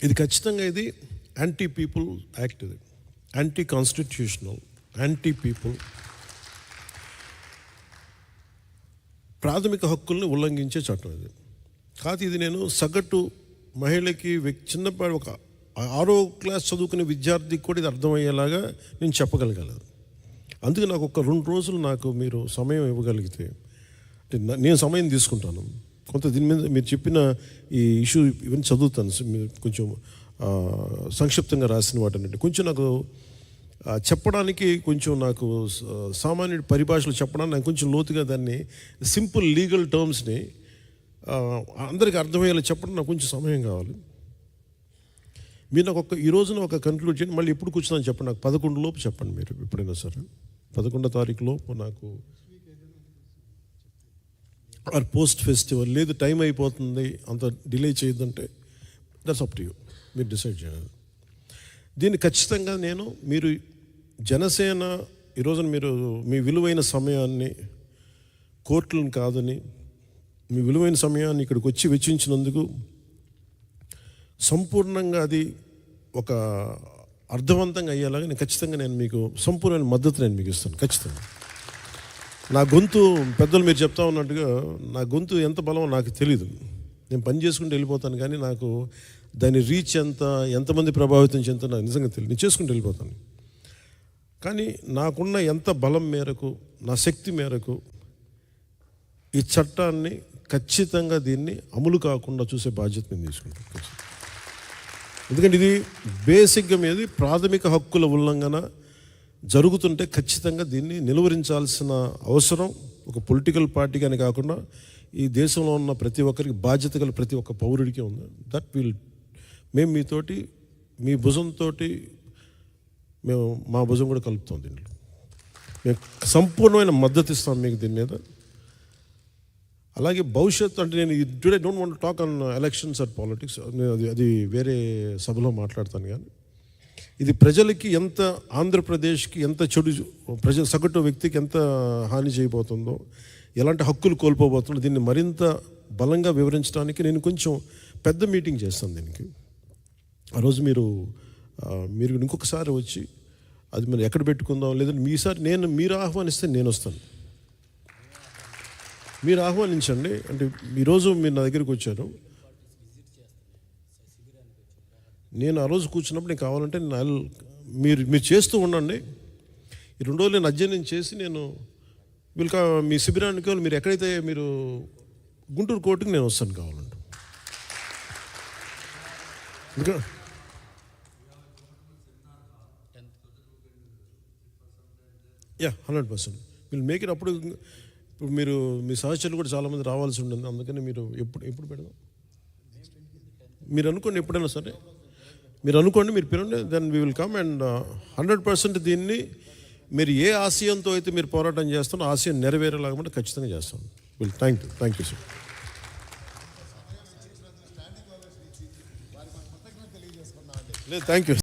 ఇది ఖచ్చితంగా ఇది యాంటీ పీపుల్ యాక్ట్, ఇది యాంటీ కాన్స్టిట్యూషనల్, యాంటీ పీపుల్, ప్రాథమిక హక్కుల్ని ఉల్లంఘించే చట్టం ఇది. కాదు ఇది నేను సగటు మహిళకి చిన్నపాటి ఒక 6వ క్లాస్ చదువుకునే విద్యార్థికి కూడా ఇది అర్థమయ్యేలాగా నేను చెప్పగలగలేదు. అందుకే నాకు ఒక 2 రోజులు నాకు మీరు సమయం ఇవ్వగలిగితే నేను సమయం తీసుకుంటాను. కొంత దీని మీద మీరు చెప్పిన ఈ ఇష్యూ ఇవన్నీ చదువుతాను, మీరు కొంచెం సంక్షిప్తంగా రాసిన వాటిని కొంచెం నాకు చెప్పడానికి, కొంచెం నాకు సామాన్యుడి పరిభాషలో చెప్పడానికి నాకు కొంచెం లోతుగా దాన్ని సింపుల్ లీగల్ టర్మ్స్ని అందరికీ అర్థమయ్యేలా చెప్పడం నాకు కొంచెం సమయం కావాలి. మీరు నాకు ఈ రోజున ఒక కన్క్లూడ్ చేయండి, మళ్ళీ ఎప్పుడు కూర్చున్నాను చెప్పండి, నాకు 11 లోపు చెప్పండి. మీరు ఎప్పుడైనా సరే 11వ తారీఖు లోపు నాకు పోస్ట్ ఫెస్టివల్ లేదు, టైం అయిపోతుంది, అంత డిలే చేయొద్దంటే దట్స్ అప్ టు యూ, మీరు డిసైడ్ చేయాలి. దీన్ని ఖచ్చితంగా మీరు జనసేన ఈరోజున మీరు మీ విలువైన సమయాన్ని కోర్టులను కాదని మీ విలువైన సమయాన్ని ఇక్కడికి వచ్చి వెచ్చించినందుకు సంపూర్ణంగా అది ఒక అర్థవంతంగా అయ్యేలాగా నేను మీకు సంపూర్ణమైన మద్దతు నేను మీకు ఇస్తాను. ఖచ్చితంగా నా గొంతు పెద్దలు మీరు చెప్తా ఉన్నట్టుగా నా గొంతు ఎంత బలమో నాకు తెలీదు. నేను పని చేసుకుంటూ వెళ్ళిపోతాను, కానీ నాకు దాని రీచ్ ఎంతమంది ప్రభావితం చెందుతో నాకు నిజంగా తెలియదు. నేను చేసుకుంటూ వెళ్ళిపోతాను, కానీ నాకున్న ఎంత బలం మేరకు, నా శక్తి మేరకు ఈ చట్టాన్ని ఖచ్చితంగా దీన్ని అమలు కాకుండా చూసే బాధ్యత నేను తీసుకుంటాను. ఎందుకంటే ఇది బేసిక్గా మీద ప్రాథమిక హక్కుల ఉల్లంఘన జరుగుతుంటే ఖచ్చితంగా దీన్ని నిలువరించాల్సిన అవసరం ఒక పొలిటికల్ పార్టీకి అని కాకుండా ఈ దేశంలో ఉన్న ప్రతి ఒక్కరికి బాధ్యత గల ప్రతి ఒక్క పౌరుడికి ఉంది. దట్ విల్ మేము మీతోటి మీ భుజంతో మేము మా భుజం కూడా కలుపుతాం. దీంట్లో మేము సంపూర్ణమైన మద్దతు ఇస్తాం మీకు దీని మీద. అలాగే భవిష్యత్తు అంటే నేను today don't want talk on elections or politics, అది వేరే సభలో మాట్లాడతాను. కానీ ఇది ప్రజలకి ఎంత, ఆంధ్రప్రదేశ్కి ఎంత చెడు, సగటు వ్యక్తికి ఎంత హాని చేయబోతుందో, ఎలాంటి హక్కులు కోల్పోబోతుందో దీన్ని మరింత బలంగా వివరించడానికి నేను కొంచెం పెద్ద మీటింగ్ చేస్తాను దీనికి. ఆ రోజు మీరు ఇంకొకసారి వచ్చి అది మీరు ఎక్కడ పెట్టుకుందాం, లేదంటే మీరు ఆహ్వానిస్తే నేను వస్తాను. మీరు ఆహ్వానించండి. అంటే ఈరోజు మీరు నా దగ్గరికి వచ్చారు, నేను ఆ రోజు కూర్చున్నప్పుడు నేను కావాలంటే మీరు చేస్తూ ఉండండి. ఈ 2 రోజులు నేను అధ్యయనం చేసి మీ శిబిరానికి మీరు ఎక్కడైతే మీరు గుంటూరు కోర్టుకి నేను వస్తాను కావాలంటే. ఇంకా 100% విల్ మేక్ ఇట్. అప్పుడు మీరు మీ సహచరులు కూడా చాలామంది రావాల్సి ఉంటుంది, అందుకని మీరు ఎప్పుడు పెడదాం మీరు అనుకోండి, ఎప్పుడైనా సరే మీరు అనుకోండి, మీరు పిలండి, then we will come. And 100% దీన్ని మీరు ఏ ఆశయంతో అయితే మీరు పోరాటం చేస్తారో ఆశయం నెరవేరేలాగా ఖచ్చితంగా చేస్తాం. Thank you sir. లేదు, థ్యాంక్ యూ.